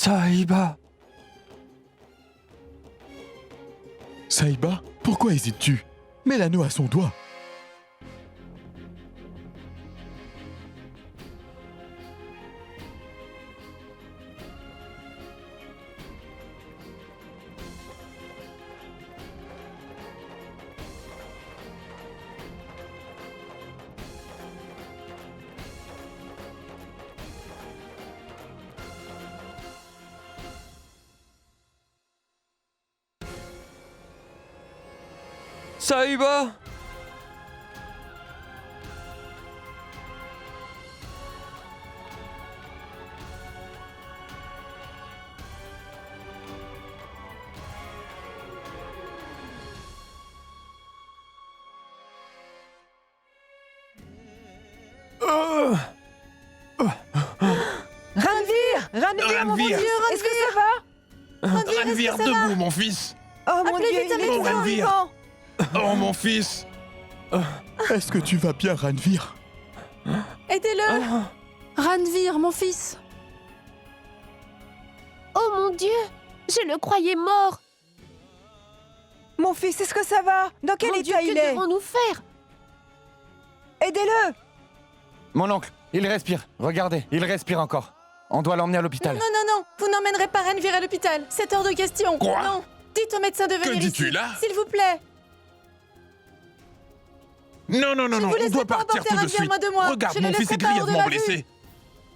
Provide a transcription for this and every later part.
Saïba. Saïba, pourquoi hésites-tu? Mets l'anneau à son doigt. Saïba. Ranveer, mon Dieu, est-ce que ça va? Ranveer, debout, mon fils! Oh mon Dieu, il est Oh, toujours Ranveer. vivant. Oh, mon fils! Est-ce que tu vas bien, Ranveer? Aidez-le. Ranveer, mon fils. Oh mon Dieu, je le croyais mort. Mon fils, est-ce que ça va? Dans quel Mon Dieu, état il que est? devons-nous faire? Aidez-le. Mon oncle, il respire. Regardez, il respire encore. On doit l'emmener à l'hôpital. Non, vous n'emmènerez pas Ranveer à l'hôpital. C'est hors de question. Quoi? Non, dites au médecin de venir ici. dis-tu là? S'il vous plaît. Non, Je vous on laisserai doit pas partir emporter tout de Ranveer suite. loin de moi. Regarde, Je le mon fils laisserai est pas hors de grièvement la vue. blessé.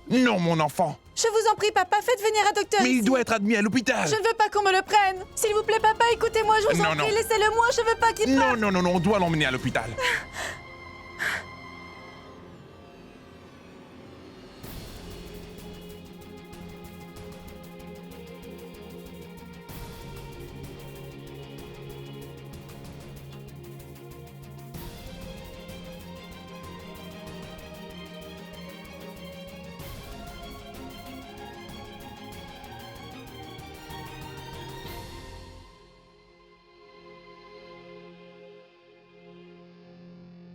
Non, mon enfant. Je vous en prie, papa, faites venir un docteur Mais ici. il doit être admis à l'hôpital. Je ne veux pas qu'on me le prenne. S'il vous plaît, papa, écoutez-moi, je vous en Non, prie, non. laissez-le moi, je veux pas qu'il parte. Non, on doit l'emmener à l'hôpital.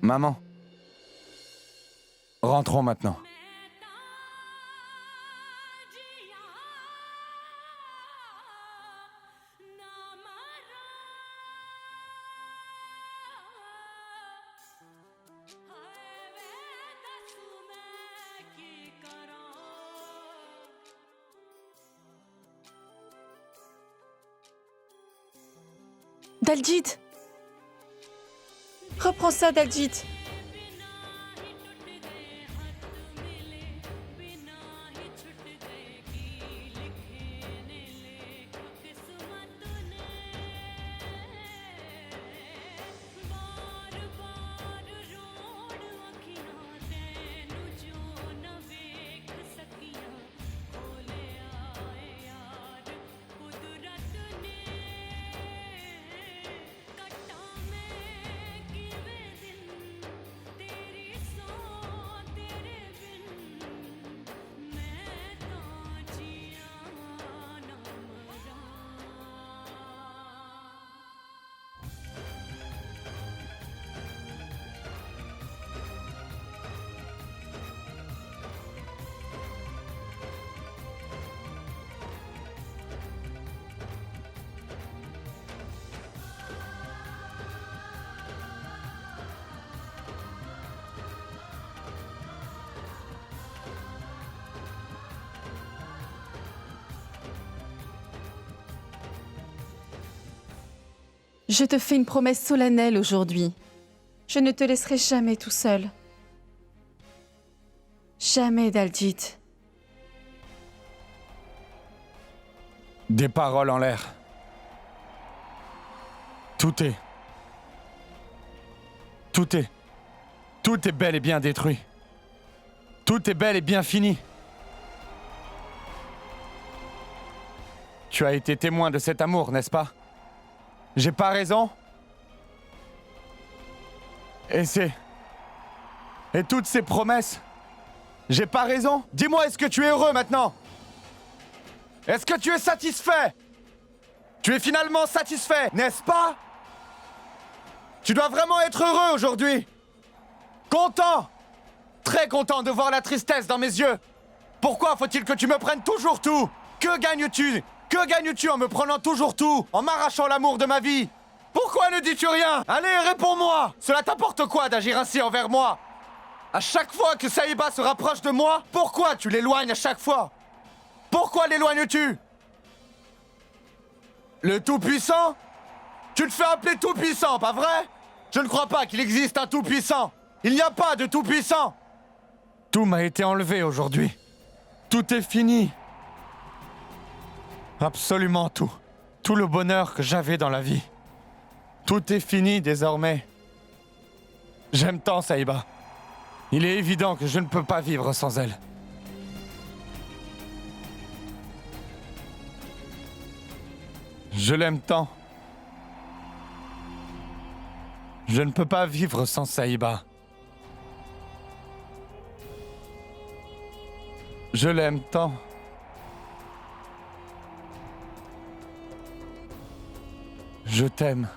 Maman. Rentrons maintenant. Daljit. Reprends ça, Daljit. Je te fais une promesse solennelle aujourd'hui. Je ne te laisserai jamais tout seul. Jamais, Daljit. Des paroles en l'air. Tout est bel et bien détruit. Tout est bel et bien fini. Tu as été témoin de cet amour, n'est-ce pas? J'ai pas raison? Et toutes ces promesses, j'ai pas raison? Dis-moi, est-ce que tu es heureux maintenant? Est-ce que tu es satisfait? Tu es finalement satisfait, n'est-ce pas? Tu dois vraiment être heureux aujourd'hui. Content. Très content de voir la tristesse dans mes yeux. Pourquoi faut-il que tu me prennes toujours tout? Que gagnes-tu? Que gagnes-tu en me prenant toujours tout? En m'arrachant l'amour de ma vie? Pourquoi ne dis-tu rien? Allez, réponds-moi! Cela t'apporte quoi d'agir ainsi envers moi? À chaque fois que Saïba se rapproche de moi, pourquoi tu l'éloignes à chaque fois? Pourquoi l'éloignes-tu? Le Tout-Puissant? Tu te fais appeler Tout-Puissant, pas vrai? Je ne crois pas qu'il existe un Tout-Puissant. Il n'y a pas de Tout-Puissant. Tout m'a été enlevé aujourd'hui. Tout est fini. Absolument tout. Tout le bonheur que j'avais dans la vie. Tout est fini désormais. J'aime tant Saïba. Il est évident que je ne peux pas vivre sans elle. Je l'aime tant. Je ne peux pas vivre sans Saïba. Je l'aime tant. Je t'aime.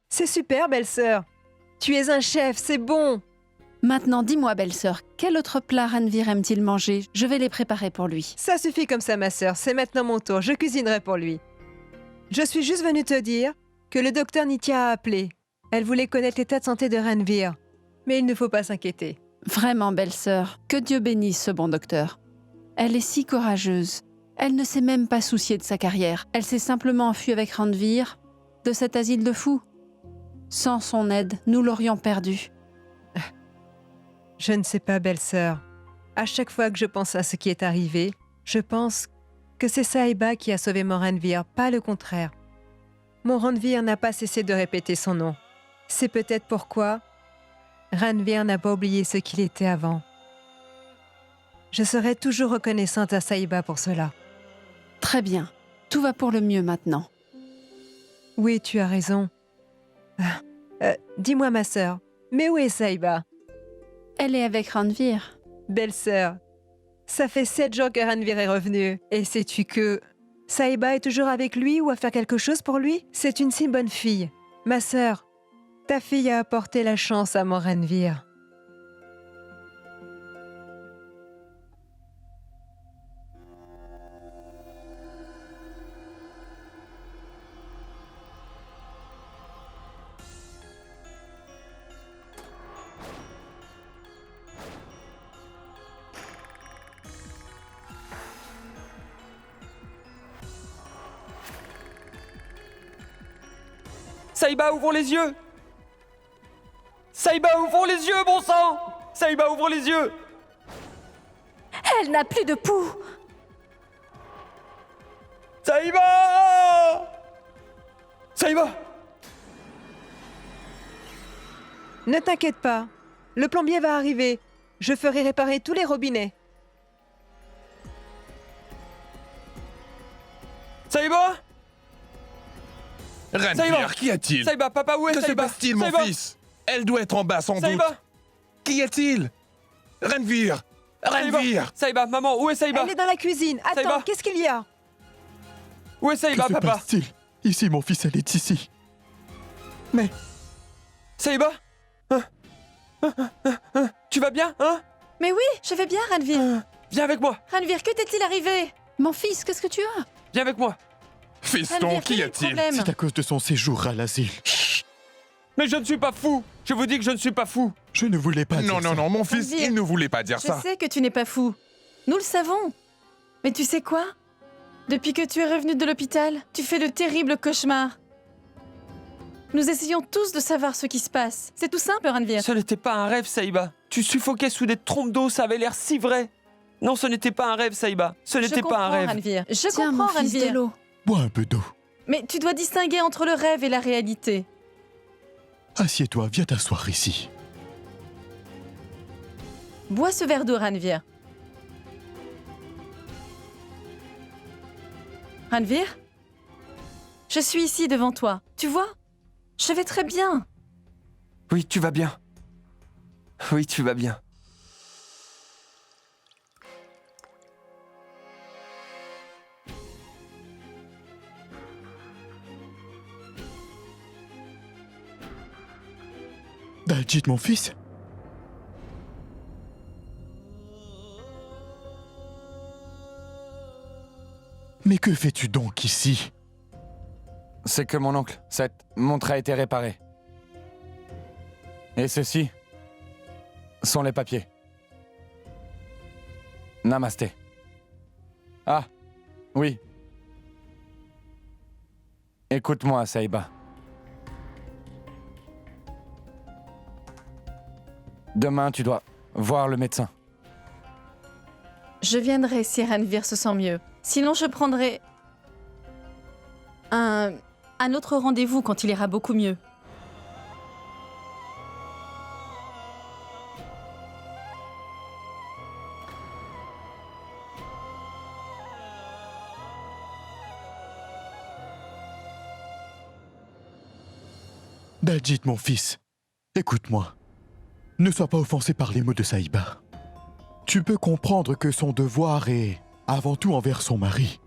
C'est super, belle-sœur. Tu es un chef, c'est bon. Maintenant, dis-moi, belle-sœur, quel autre plat Ranvir aime-t-il manger? Je vais les préparer pour lui. Ça suffit comme ça, ma sœur. C'est maintenant mon tour. Je cuisinerai pour lui. Je suis juste venue te dire que le docteur Nithya a appelé. Elle voulait connaître l'état de santé de Ranvir. Mais il ne faut pas s'inquiéter. Vraiment, belle-sœur, que Dieu bénisse ce bon docteur. Elle est si courageuse. Elle ne s'est même pas souciée de sa carrière. Elle s'est simplement enfuie avec Ranvir de cet asile de fous. Sans son aide, nous l'aurions perdue. Je ne sais pas, belle-sœur. À chaque fois que je pense à ce qui est arrivé, je pense que c'est Saïba qui a sauvé mon Ranvir, pas le contraire. Mon Ranvir n'a pas cessé de répéter son nom. C'est peut-être pourquoi Ranvir n'a pas oublié ce qu'il était avant. Je serai toujours reconnaissante à Saïba pour cela. Très bien. Tout va pour le mieux maintenant. Oui, tu as raison. Dis-moi, ma sœur, mais où est Saïba? Elle est avec Ranvir. Belle-sœur, ça fait 7 jours que Ranvir est revenu. Et sais-tu que Saïba est toujours avec lui ou à faire quelque chose pour lui? C'est une si bonne fille. Ma sœur, ta fille a apporté la chance à mon Ranvir. Saïba, ouvre les yeux! Saïba, ouvre les yeux, bon sang! Saïba, ouvre les yeux! Elle n'a plus de pouls. Saïba! Saïba! Ne t'inquiète pas, le plombier va arriver. Je ferai réparer tous les robinets. Saïba! Ranvir, Saïba! qu'y a-t-il? Saïba, papa, où est Que se Saïba? passe-t-il, mon Saïba! fils? Elle doit être en bas, sans doute. Saïba! Qu'y a-t-il? Ranvir! Ranvir! Saïba, maman, où est Saïba? Elle est dans la cuisine. Attends, Saïba. qu'est-ce qu'il y a? Où est Que Saïba, se papa? passe-t-il? Ici, mon fils, elle est ici. Mais Saïba? Tu vas bien, hein? Mais oui, je vais bien, Ranvir. Viens avec moi! Ranvir, que t'est-il arrivé? Mon fils, qu'est-ce que tu as? Viens avec moi! Fiston, Ranvir, qu'y quel est le a-t-il? problème? c'est à cause de son séjour à l'asile. Mais je ne suis pas fou! Je vous dis que je ne suis pas fou! Je ne voulais pas Non, dire non, ça. non, mon fils, Ranvir. il ne voulait pas dire Je ça. sais que tu n'es pas fou. Nous le savons. Mais tu sais quoi? Depuis que tu es revenu de l'hôpital, tu fais de terribles cauchemars. Nous essayons tous de savoir ce qui se passe. C'est tout simple, Ranvir. Ce n'était pas un rêve, Saïba. Tu suffoquais sous des trompes d'eau, ça avait l'air si vrai. Non, ce n'était pas un rêve, Saïba. Ce Je n'était pas un comprends, rêve. Ranvir. Je Tiens, comprends, mon fils, de Ranvir. l'eau. Bois un peu d'eau. Mais tu dois distinguer entre le rêve et la réalité. Assieds-toi, viens t'asseoir ici. Bois ce verre d'eau, Ranvir. Ranvir? Je suis ici devant toi. Tu vois? Je vais très bien. Oui, tu vas bien. Oui, tu vas bien. Daljit, mon fils? Mais que fais-tu donc ici? C'est que mon oncle, cette montre a été réparée. Et ceci sont les papiers. Namasté. Ah, oui. Écoute-moi, Saïba. Demain, tu dois voir le médecin. Je viendrai si Ranvir se sent mieux. Sinon, je prendrai un autre rendez-vous quand il ira beaucoup mieux. Daljit, mon fils, écoute-moi. Ne sois pas offensé par les mots de Saïba. Tu peux comprendre que son devoir est avant tout envers son mari.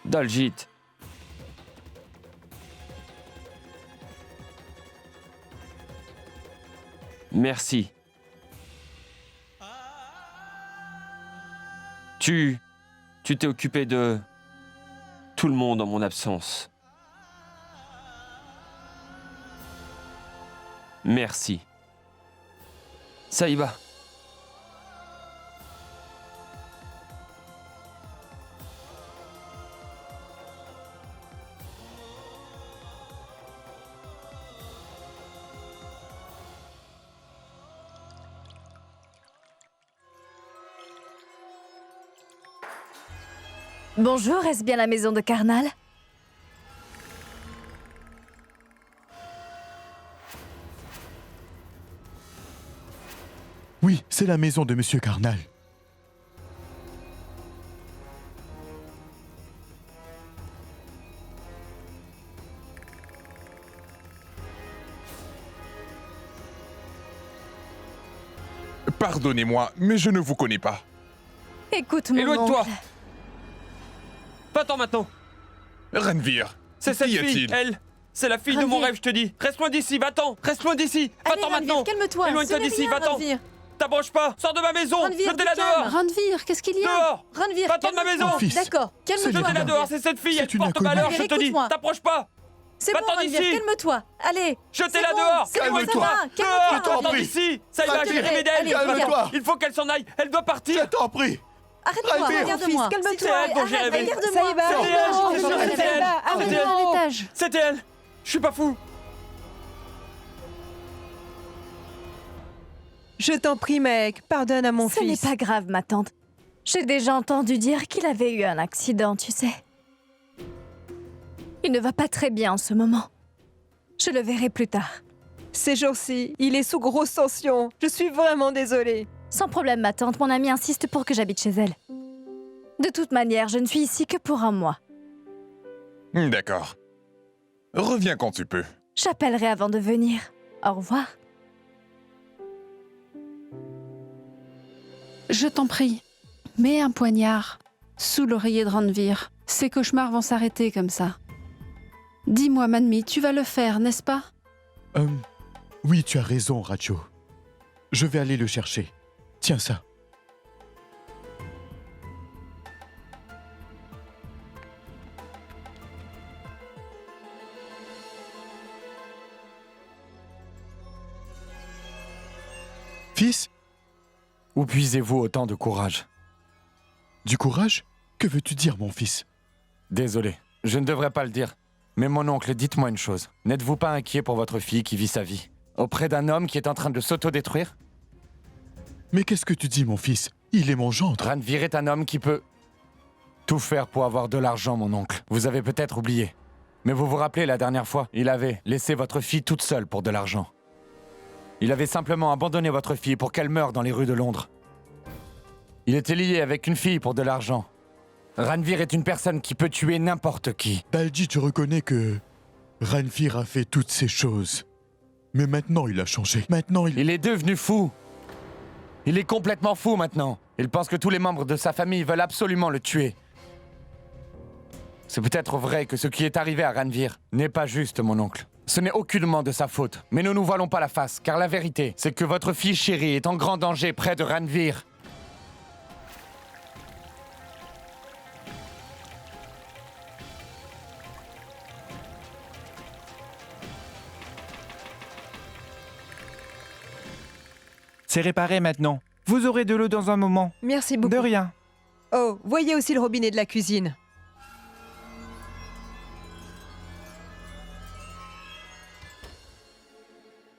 Daljit. Merci. Tu t'es occupé de tout le monde en mon absence. Merci. Saïba. Bonjour, est-ce bien la maison de Karnal? Oui, c'est la maison de Monsieur Karnal. Pardonnez-moi, mais je ne vous connais pas. Écoute, mon Éloigne-toi. oncle. Pas-t'en maintenant. Ranvir, C'est cette qu'y fille, a-t-il? elle. C'est la fille de mon Ranvir. rêve, je te dis. Reste loin d'ici, va-t'en. Reste loin d'ici. Allez, Va-t'en Ranvir, maintenant. calme-toi. Éloigne-toi Ce n'est d'ici, rien, va-t'en. Ranvir. T'approches pas. Sors de ma maison. Ranvir, Jetez-la du calme. dehors. Ranvir, qu'est-ce qu'il y a? Dehors. Ranvir, Va-t'en de ma calme-toi. maison. Fils. D'accord, calme-toi. C'est Jetez-la Ranvir. dehors, c'est cette fille. C'est Elle une porte inconnue. malheur, je te dis. Écoute-moi. T'approches pas. C'est bon, Va-t'en Ranvir, d'ici. calme-toi. Allez. Jetez-la c'est bon, dehors. c'est bon, ça Calme-toi. va. Dehors. Calme-toi, t'en Va-t'en prie. d'ici. Ça y va, Ranvir, j'ai rêvé d'elle. allez, calme-toi. Il faut qu'elle s'en aille. Elle doit partir. Je t'en prie. Arrête-toi, Ranvir. regarde-moi. Calme-toi. S'il te plaît, C'est elle dont j'ai arrête, rêvé. regarde-moi. Saïba. C'était elle, Non, j'étais sûr que non, c'était elle. Saïba, C'était arrête. elle. À l'étage. C'était elle. Je suis pas fou. Je t'en prie, mec, pardonne à mon Ce n'est fils. pas grave, ma tante. J'ai déjà entendu dire qu'il avait eu un accident, tu sais. Il ne va pas très bien en ce moment. Je le verrai plus tard. Ces jours-ci, il est sous grosse tension. Je suis vraiment désolée. Sans problème, ma tante. Mon amie insiste pour que j'habite chez elle. De toute manière, je ne suis ici que pour un mois. D'accord. Reviens quand tu peux. J'appellerai avant de venir. Au revoir. Je t'en prie, mets un poignard sous l'oreiller de Ranvir. Ces cauchemars vont s'arrêter comme ça. Dis-moi, Manmi, tu vas le faire, n'est-ce pas? Oui, tu as raison, Rajo. Je vais aller le chercher. Tiens ça. Fils, Où puisez-vous autant de courage? du courage? Que veux-tu dire, mon fils? Désolé, je ne devrais pas le dire. Mais mon oncle, dites-moi une chose. N'êtes-vous pas inquiet pour votre fille qui vit sa vie auprès d'un homme qui est en train de s'autodétruire? Mais qu'est-ce que tu dis, mon fils? Il est mon gendre. Ranveer est un homme qui peut tout faire pour avoir de l'argent, mon oncle. Vous avez peut-être oublié. Mais vous vous rappelez la dernière fois, il avait laissé votre fille toute seule pour de l'argent. Il avait simplement abandonné votre fille pour qu'elle meure dans les rues de Londres. Il était lié avec une fille pour de l'argent. Ranveer est une personne qui peut tuer n'importe qui. Baljit, je reconnais que Ranveer a fait toutes ces choses. Mais maintenant, il a changé. Maintenant, Il est devenu fou. Il est complètement fou maintenant. Il pense que tous les membres de sa famille veulent absolument le tuer. C'est peut-être vrai que ce qui est arrivé à Ranveer n'est pas juste, mon oncle. Ce n'est aucunement de sa faute. Mais ne nous voilons pas la face, car la vérité, c'est que votre fille chérie est en grand danger près de Ranveer. C'est réparé maintenant. Vous aurez de l'eau dans un moment. Merci beaucoup. De rien. Oh, voyez aussi le robinet de la cuisine.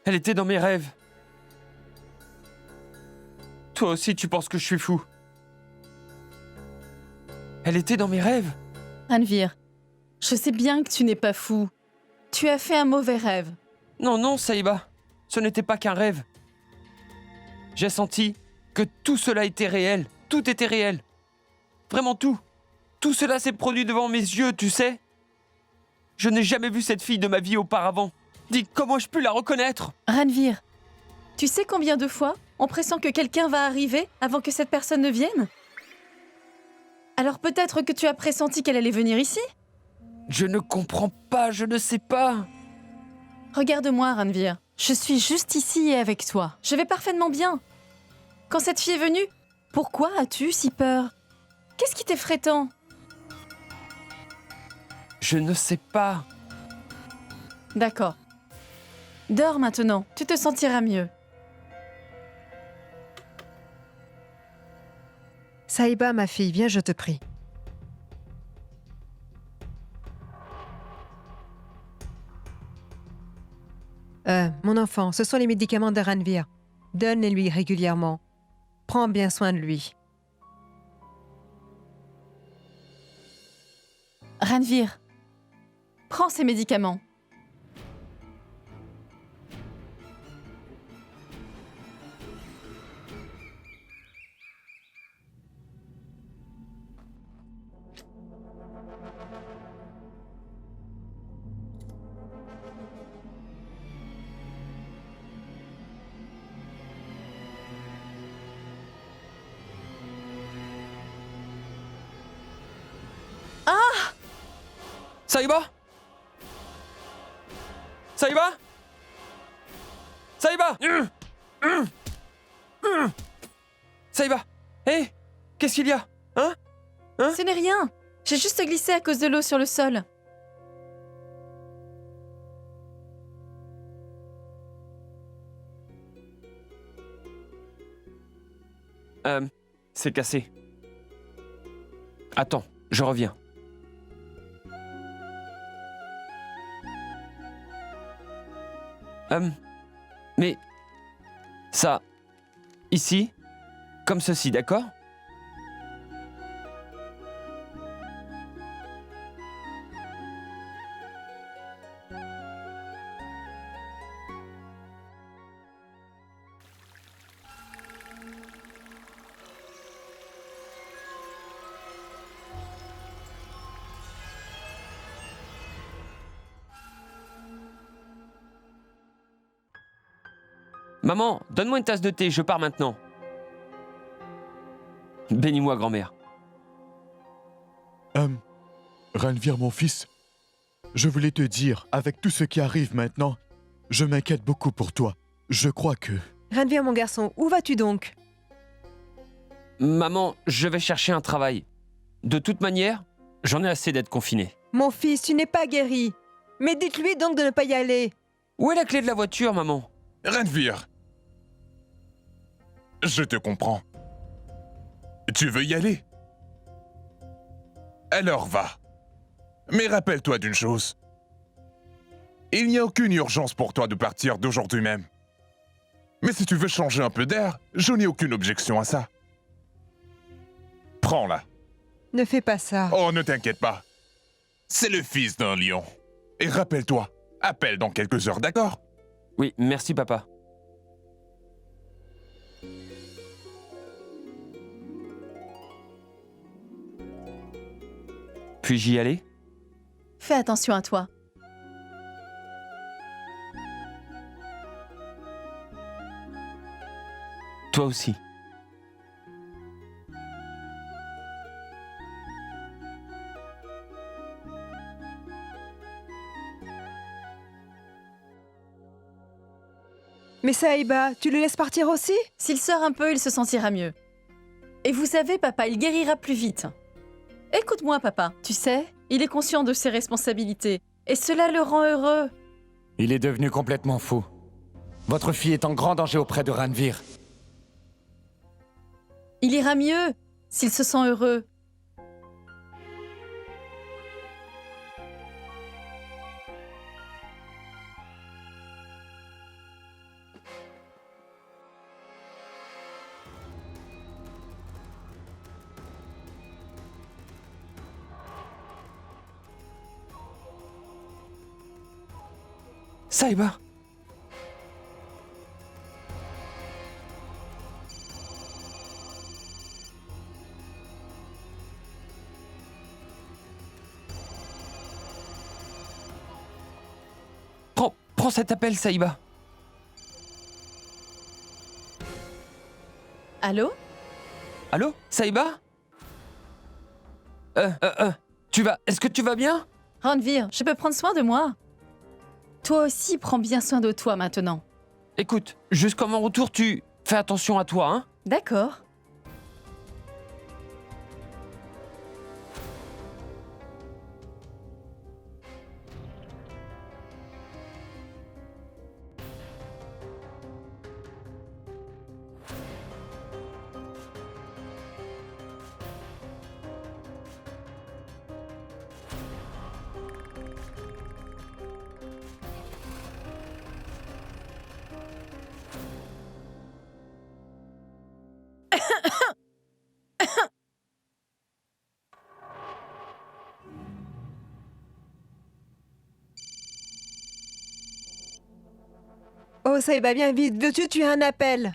Elle était dans mes rêves. Toi aussi, tu penses que je suis fou. Elle était dans mes rêves. Ranveer, je sais bien que tu n'es pas fou. Tu as fait un mauvais rêve. Non, non, Saïba. Ce n'était pas qu'un rêve. J'ai senti que tout cela était réel. Tout était réel. Vraiment tout. Tout cela s'est produit devant mes yeux, tu sais. Je n'ai jamais vu cette fille de ma vie auparavant. Dis, comment je puis la reconnaître? Ranveer, tu sais combien de fois on pressent que quelqu'un va arriver avant que cette personne ne vienne? Alors peut-être que tu as pressenti qu'elle allait venir ici? Je ne comprends pas, je ne sais pas. Regarde-moi, Ranveer. Je suis juste ici et avec toi. Je vais parfaitement bien. Quand cette fille est venue, pourquoi as-tu si peur? Qu'est-ce qui t'effraie tant? Je ne sais pas. D'accord. Dors maintenant, tu te sentiras mieux. Saïba, ma fille, viens, je te prie. Mon enfant, ce sont les médicaments de Ranveer. Donne-les-lui régulièrement. Prends bien soin de lui. Ranveer, prends ces médicaments. Saïba? Saïba? Saïba? Saïba? Hé, qu'est-ce qu'il y a? Hein? Ce n'est rien. J'ai juste glissé à cause de l'eau sur le sol. C'est cassé. Attends, je reviens. Mais... ça... ici, comme ceci, d'accord? Maman, donne-moi une tasse de thé, je pars maintenant. Bénis-moi, grand-mère. Ranveer, mon fils, je voulais te dire, avec tout ce qui arrive maintenant, je m'inquiète beaucoup pour toi. Je crois que... Ranveer, mon garçon, où vas-tu donc? Maman, je vais chercher un travail. De toute manière, j'en ai assez d'être confiné. Mon fils, tu n'es pas guéri. Mais dites-lui donc de ne pas y aller. Où est la clé de la voiture, maman? Ranveer, je te comprends. Tu veux y aller? Alors va. Mais rappelle-toi d'une chose. Il n'y a aucune urgence pour toi de partir d'aujourd'hui même. Mais si tu veux changer un peu d'air, je n'ai aucune objection à ça. Prends-la. Ne fais pas ça. Oh, ne t'inquiète pas. C'est le fils d'un lion. Et rappelle-toi, appelle dans quelques heures, d'accord? Oui, merci papa. Puis-je y aller? Fais attention à toi. Toi aussi. Mais Saïba, tu le laisses partir aussi? S'il sort un peu, il se sentira mieux. Et vous savez, papa, il guérira plus vite. Écoute-moi, papa. Tu sais, il est conscient de ses responsabilités. Et cela le rend heureux. Il est devenu complètement fou. Votre fille est en grand danger auprès de Ranvir. Il ira mieux s'il se sent heureux. Saïba! Prends cet appel, Saïba. Allô? Allô? Saïba? Est-ce que tu vas bien? Ranvir, je peux prendre soin de moi. Toi aussi, prends bien soin de toi maintenant. Écoute, jusqu'à mon retour, tu fais attention à toi, hein? D'accord. Oh Saïba, viens vite, veux-tu, tu as un appel.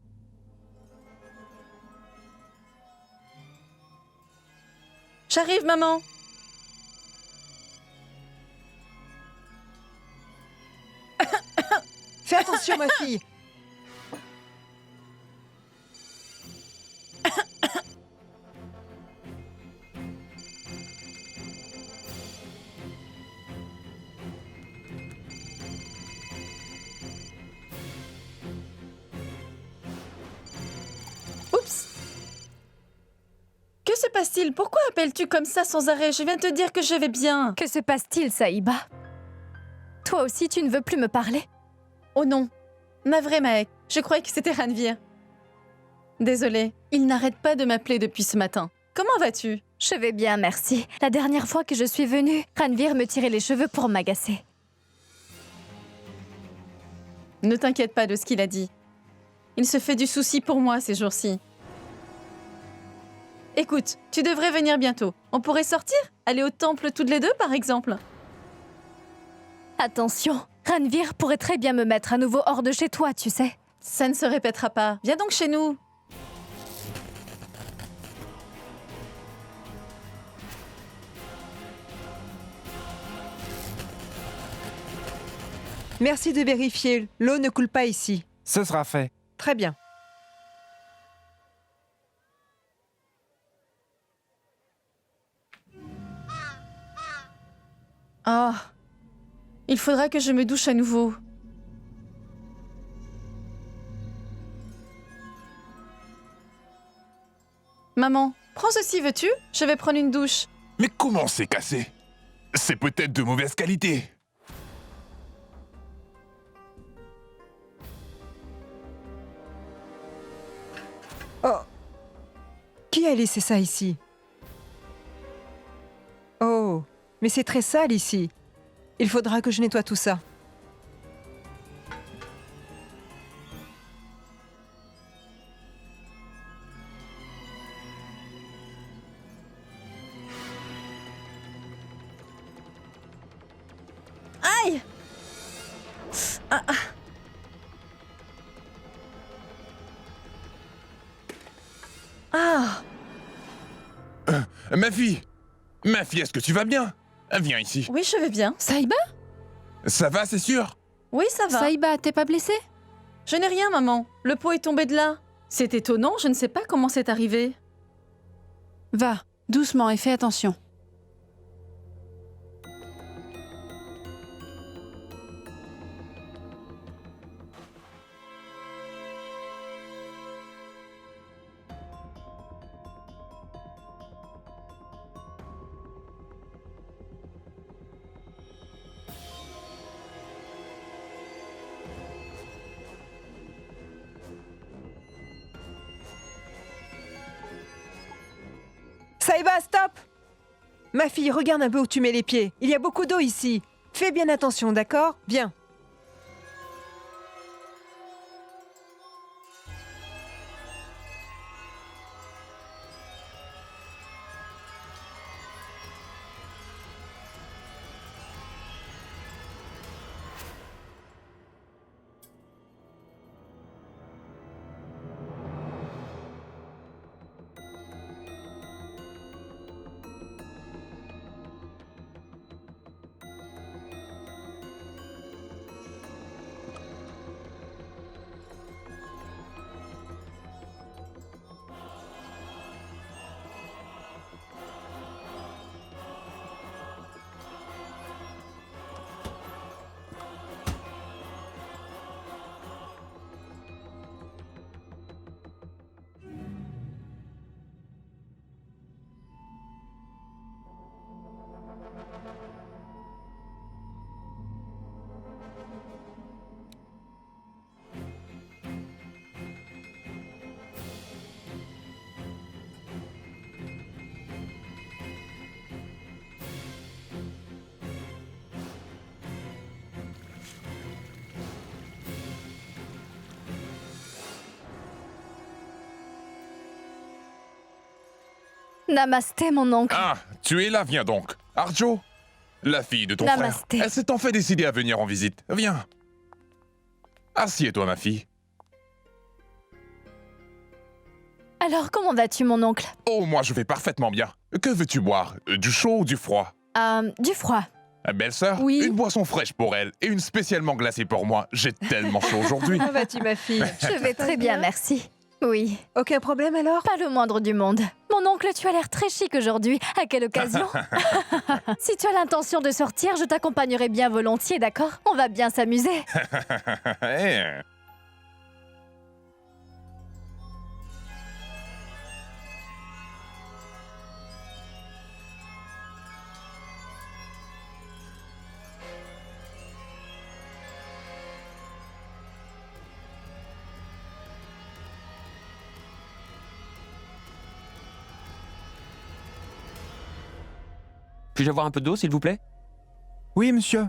J'arrive, maman. Fais attention, ma fille. Oups. Que se passe-t-il? Pourquoi appelles-tu comme ça sans arrêt? Je viens de te dire que je vais bien. Que se passe-t-il, Saïba? Toi aussi, tu ne veux plus me parler? Oh non. Navré, Maek. Je croyais que c'était Ranvir. Désolée, il n'arrête pas de m'appeler depuis ce matin. Comment vas-tu? Je vais bien, merci. La dernière fois que je suis venue, Ranvir me tirait les cheveux pour m'agacer. Ne t'inquiète pas de ce qu'il a dit. Il se fait du souci pour moi ces jours-ci. Écoute, tu devrais venir bientôt. On pourrait sortir? Aller au temple toutes les deux, par exemple? Attention, Ranvir pourrait très bien me mettre à nouveau hors de chez toi, tu sais. Ça ne se répétera pas. Viens donc chez nous. Merci de vérifier. L'eau ne coule pas ici. Ce sera fait. Très bien. Ah, il faudra que je me douche à nouveau. Maman, prends ceci, veux-tu? Je vais prendre une douche. Mais comment c'est cassé? C'est peut-être de mauvaise qualité. Oh. Qui a laissé ça ici? Oh, mais c'est très sale ici. Il faudra que je nettoie tout ça. Aïe! Ah, ah. Ah. Ma fille, est-ce que tu vas bien? Viens ici. Oui, je vais bien. Saïba? Ça va, c'est sûr? Oui, ça va. Saïba, t'es pas blessée? Je n'ai rien, maman. Le pot est tombé de là. C'est étonnant, je ne sais pas comment c'est arrivé. Va, doucement et fais attention. Saïba, stop! Ma fille, regarde un peu où tu mets les pieds. Il y a beaucoup d'eau ici. Fais bien attention, d'accord? Viens. Namasté, mon oncle. Ah, tu es là, viens donc. Arjo, la fille de ton Namasté. frère. Elle s'est enfin décidée à venir en visite. Viens. Assieds-toi, ma fille. Alors, comment vas-tu, mon oncle? Oh, moi, je vais parfaitement bien. Que veux-tu boire? Du chaud ou du froid? Du froid. Belle-sœur, Oui. une boisson fraîche pour elle et une spécialement glacée pour moi. J'ai tellement chaud aujourd'hui. Comment vas-tu, ma fille? Je vais très bien, merci. Oui, Aucun problème alors? pas le moindre du monde. Mon oncle, tu as l'air très chic aujourd'hui. À quelle occasion? Si tu as l'intention de sortir, je t'accompagnerai bien volontiers, d'accord? On va bien s'amuser. Eh. Puis-je avoir un peu d'eau, s'il vous plaît? Oui, monsieur.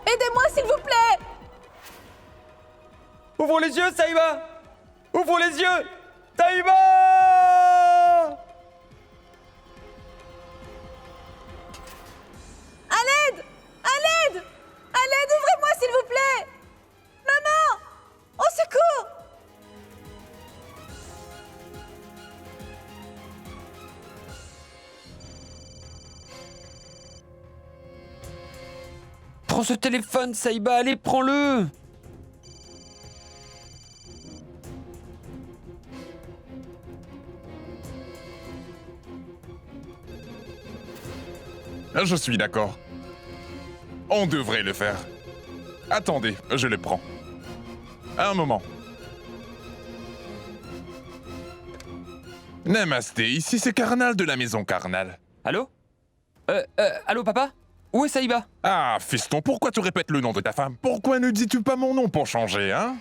Aidez-moi, s'il vous plaît! Ouvre les yeux, Saïba! Ouvre les yeux! Saïba! À l'aide! À l'aide! À l'aide, ouvrez-moi, s'il vous plaît! Maman! Au secours! Prends ce téléphone, Saïba, allez, prends-le! Je suis d'accord. On devrait le faire. Attendez, je le prends. Un moment. Namasté, ici c'est Carnal de la maison Carnal. Allô? Allô, papa? où est Saïba? Ah, fiston, pourquoi tu répètes le nom de ta femme? Pourquoi ne dis-tu pas mon nom pour changer, hein?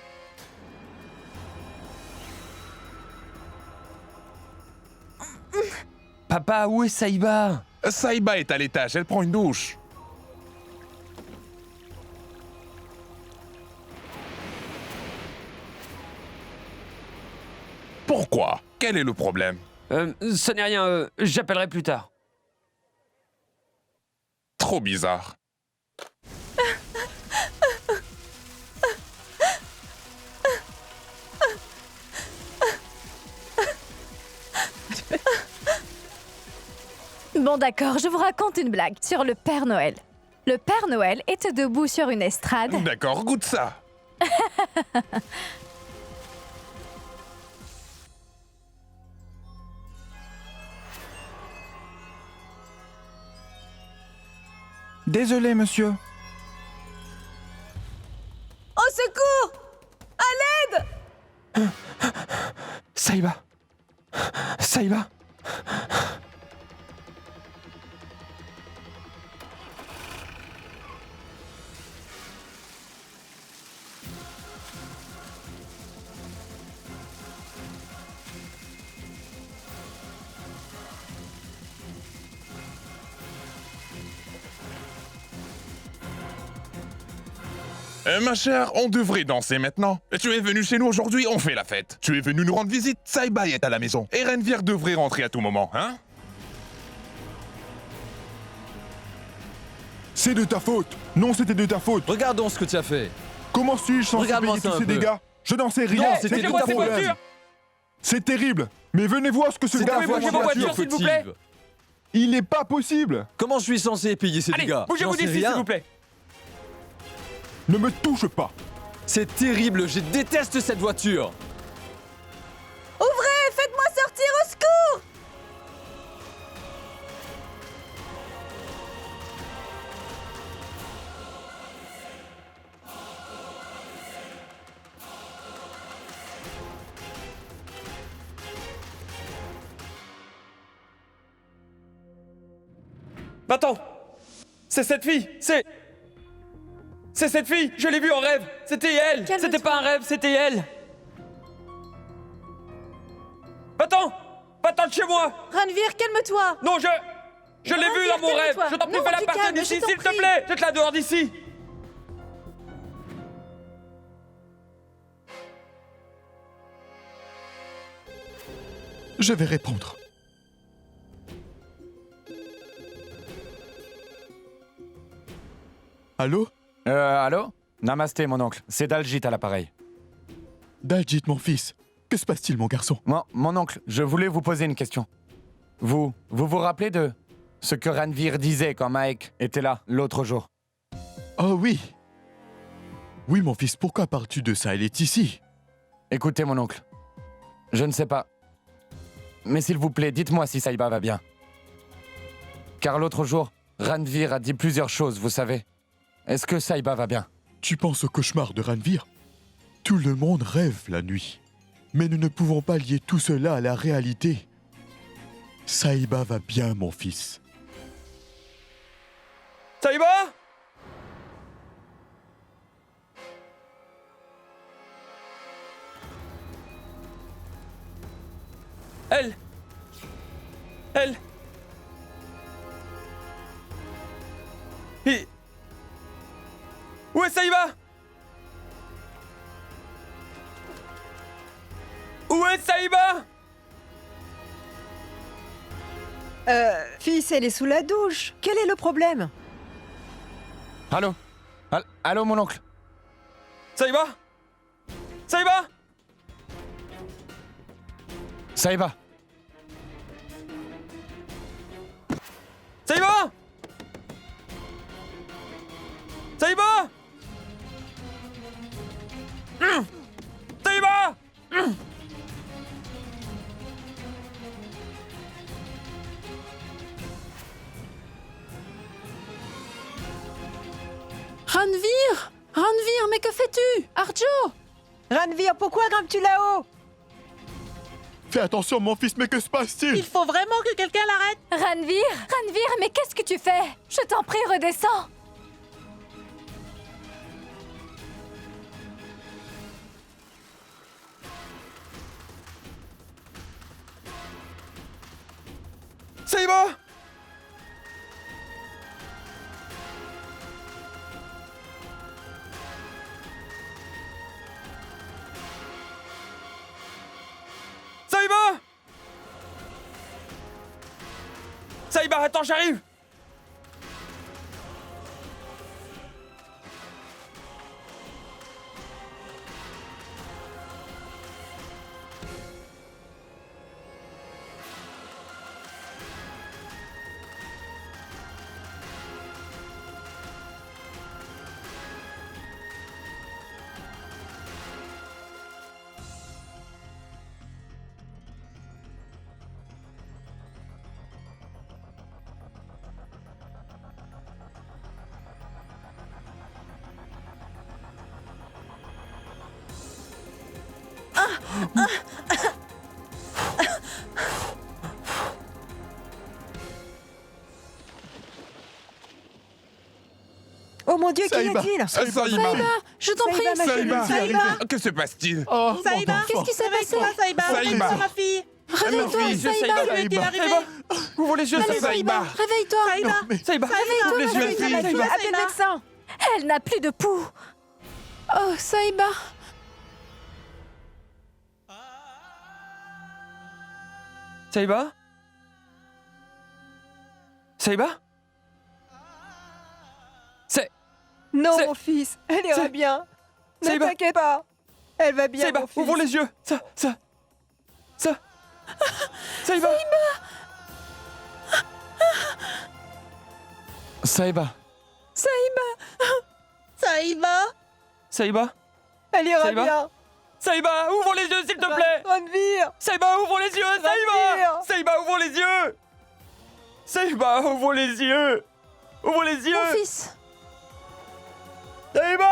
Papa, où est Saïba? Saïba est à l'étage, elle prend une douche. Pourquoi? Quel est le problème? Ce n'est rien, j'appellerai plus tard. Trop bizarre. Bon d'accord, je vous raconte une blague sur le Père Noël. Le Père Noël était debout sur une estrade. D'accord, goûte ça. Désolé, monsieur. Au secours! À l'aide! Saïba! Saïba! Ma chère, on devrait danser maintenant. Tu es venu chez nous aujourd'hui, on fait la fête. Tu es venu nous rendre visite, Saïba est à la maison. Et Renvir devrait rentrer à tout moment, hein? C'est de ta faute. Non, c'était de ta faute. Regardons ce que tu as fait. Comment suis-je censé Regarde-moi payer ça tous un ces peu. dégâts? Je n'en sais rien. Non, C'était c'était de de ta ta faute. voiture. C'est terrible. Mais venez voir ce que ce C'est gars ta a fait à ma voiture, s'il vous plaît. fautive. Il n'est pas possible. Comment je suis censé payer ces Allez, dégâts? bougez-vous J'en sais d'ici, rien. s'il vous plaît. Ne me touche pas. C'est terrible, je déteste cette voiture. Ouvrez! Faites-moi sortir au secours! Attends! C'est cette fille! C'est cette fille! Je l'ai vue en rêve! C'était elle! Calme-toi. C'était pas un rêve, c'était elle! Va-t'en! Va-t'en de chez moi! Ranvir, calme-toi! Non, je l'ai vue dans mon rêve! calme-toi. Je t'en prie, Non, fais-la du partir calme, d'ici, je t'en s'il te prie. plaît! Jette-la dehors d'ici! Je vais répondre. Allô? Allô? Namasté, mon oncle. C'est Daljit à l'appareil. Daljit, mon fils. Que se passe-t-il, mon garçon? Mon oncle, je voulais vous poser une question. Vous rappelez de ce que Ranvir disait quand Mike était là, l'autre jour? Oh oui. Oui, mon fils, pourquoi parles-tu de ça? Elle est ici. Écoutez, mon oncle. Je ne sais pas. Mais s'il vous plaît, dites-moi si Saïba va bien. Car l'autre jour, Ranvir a dit plusieurs choses, vous savez. Est-ce que Saïba va bien? Tu penses au cauchemar de Ranvir? Tout le monde rêve la nuit. Mais nous ne pouvons pas lier tout cela à la réalité. Saïba va bien, mon fils. Saïba! Elle! Où est Saïba? Où est Saïba? Fils, elle est sous la douche. Quel est le problème? Allô? Allô, mon oncle? Saïba? Saïba? Saïba? Saïba? Saïba? Saïba? Ranvir! Ranvir, mais que fais-tu? Arjo! Ranvir, pourquoi grimpes-tu là-haut? Fais attention, mon fils, mais que se passe-t-il? Il faut vraiment que quelqu'un l'arrête. Ranvir, mais qu'est-ce que tu fais? Je t'en prie, redescends. Saïba! Saïba! Saïba, attends, j'arrive! Oh mon Dieu, qu'y Saïba. a-t-il? Saïba! Je t'en prie. Saïba, ma chérie, Saïba! Saïba. Que se passe-t-il? Oh, Saïba, mon enfant. Qu'est-ce qui s'est passé? Saïba, Saïba. réveille-toi, ma fille. Réveille-toi, fille, Saïba. Saïba. Tu es arrivé. Ouvre les yeux, Allez, Saïba! réveille-toi. Saïba, Saïba! Ouvre les yeux, réveille-toi, fille! ma fille. Appelez le médecin. Elle n'a plus de pouls. Oh, Saïba. Saïba? Saïba? Non, C'est- mon fils, elle ira c'est- bien. Ne Saïba. t'inquiète pas. Elle va bien, Saïba, mon fils. ouvre les yeux! Ça! Saïba! Saïba, Saïba. Saïba! Elle ira Saïba. bien. Saïba, ouvre les yeux, s'il te plaît! Ranvir. Saïba, ouvre les yeux! Saïba! Saïba, ouvre les yeux! Saïba, ouvre les yeux! Ouvre les Mon yeux! fils. Saïba!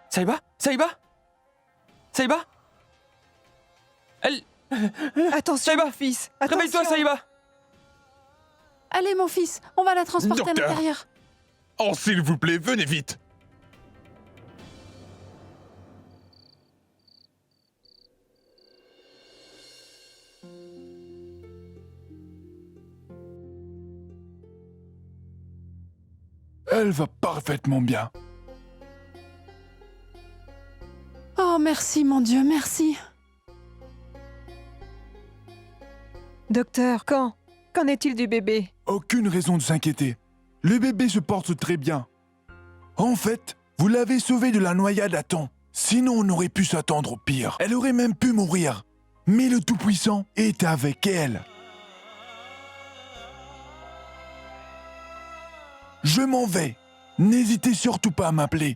Saïba? Saïba? Saïba? Elle... Attention, Saïba. mon fils. Réveille-toi, Attention. Saïba! Allez, mon fils, on va la transporter à Docteur. l'intérieur. Oh, s'il vous plaît, venez vite! elle va parfaitement bien. Oh, merci, mon Dieu, merci. Docteur, qu'en est-il du bébé? Aucune raison de s'inquiéter. Le bébé se porte très bien. En fait, vous l'avez sauvé de la noyade à temps. Sinon, on aurait pu s'attendre au pire. Elle aurait même pu mourir. Mais le Tout-Puissant est avec elle. Je m'en vais. N'hésitez surtout pas à m'appeler.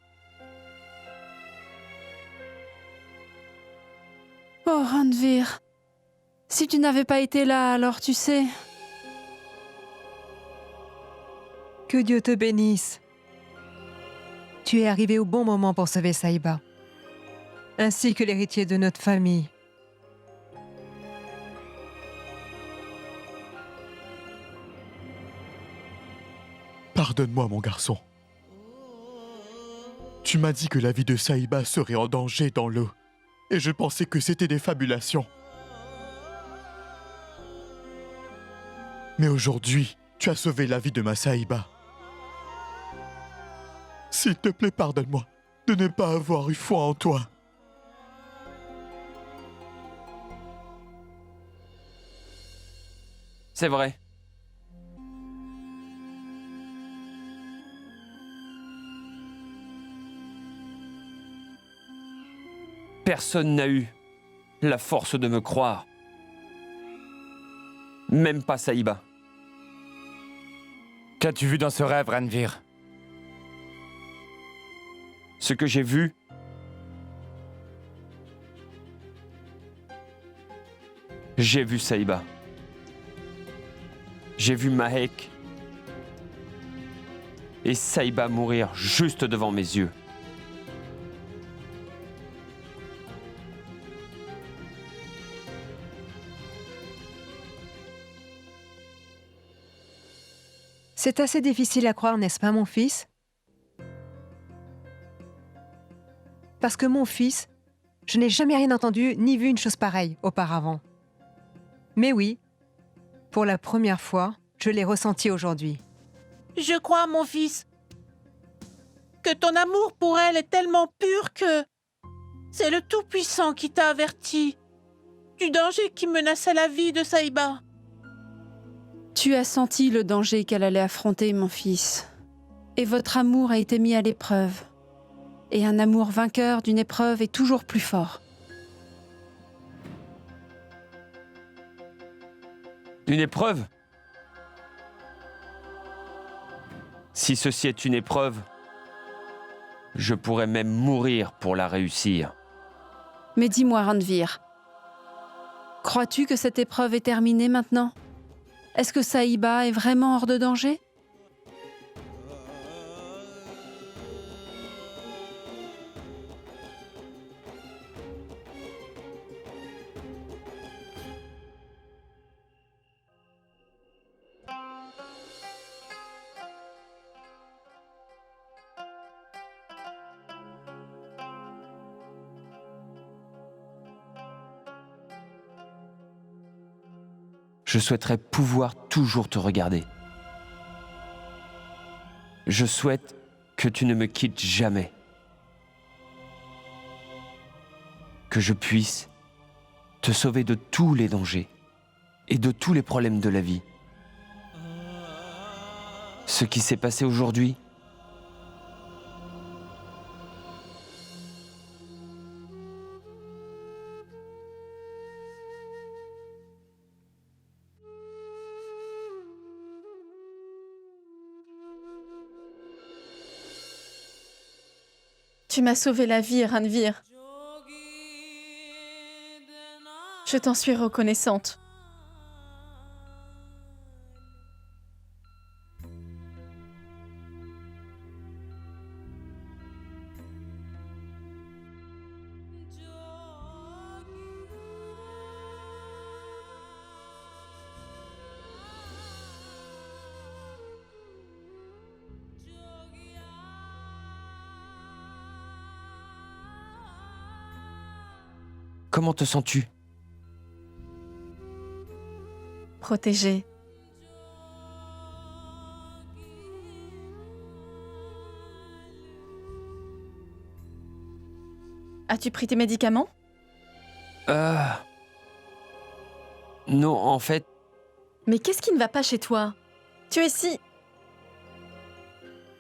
Oh, Ranvir. Si tu n'avais pas été là, alors tu sais... Que Dieu te bénisse. Tu es arrivé au bon moment pour sauver Saïba, ainsi que l'héritier de notre famille. Pardonne-moi, mon garçon. Tu m'as dit que la vie de Saïba serait en danger dans l'eau, et je pensais que c'était des fabulations. Mais aujourd'hui, tu as sauvé la vie de ma Saïba. S'il te plaît, pardonne-moi de ne pas avoir eu foi en toi. C'est vrai. Personne n'a eu la force de me croire. Même pas Saïba. Qu'as-tu vu dans ce rêve, Ranvir? Ce que j'ai vu, j'ai vu Saïba. J'ai vu Mahek et Saïba mourir juste devant mes yeux. C'est assez difficile à croire, n'est-ce pas, mon fils? Parce que mon fils, je n'ai jamais rien entendu ni vu une chose pareille auparavant. Mais oui, pour la première fois, je l'ai ressenti aujourd'hui. Je crois, mon fils, que ton amour pour elle est tellement pur que c'est le Tout-Puissant qui t'a averti du danger qui menaçait la vie de Saïba. Tu as senti le danger qu'elle allait affronter, mon fils. Et votre amour a été mis à l'épreuve. Et un amour vainqueur d'une épreuve est toujours plus fort. Une épreuve? Si ceci est une épreuve, je pourrais même mourir pour la réussir. Mais dis-moi, Ranvir, crois-tu que cette épreuve est terminée maintenant? Est-ce que Saïba est vraiment hors de danger? Je souhaiterais pouvoir toujours te regarder. Je souhaite que tu ne me quittes jamais. Que je puisse te sauver de tous les dangers et de tous les problèmes de la vie. Ce qui s'est passé aujourd'hui, Tu m'as sauvé la vie, Ranvir. Je t'en suis reconnaissante. comment te sens-tu? Protégée. As-tu pris tes médicaments? Non, en fait, Mais qu'est-ce qui ne va pas chez toi? Tu es si...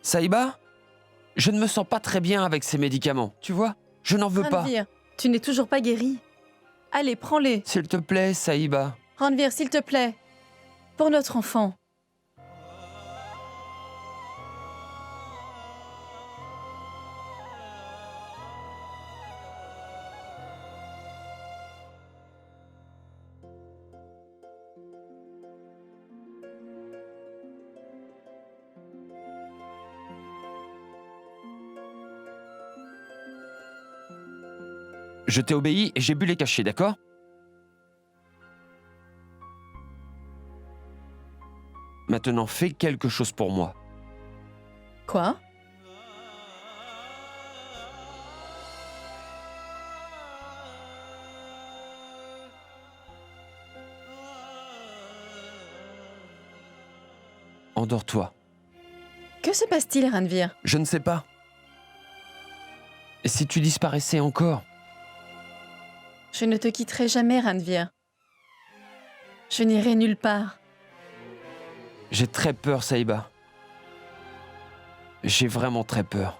Saïba, je ne me sens pas très bien avec ces médicaments, tu vois? Je n'en veux pas. Ranvir, tu n'es toujours pas guéri. Allez, prends-les. S'il te plaît, Saïba. Ranvir, s'il te plaît. Pour notre enfant. Je t'ai obéi et j'ai bu les cachets, d'accord? Maintenant, fais quelque chose pour moi. Quoi? Endors-toi. Que se passe-t-il, Ranvir? Je ne sais pas. Et si tu disparaissais encore? Je ne te quitterai jamais, Ranvir. Je n'irai nulle part. J'ai très peur, Saïba. J'ai vraiment très peur.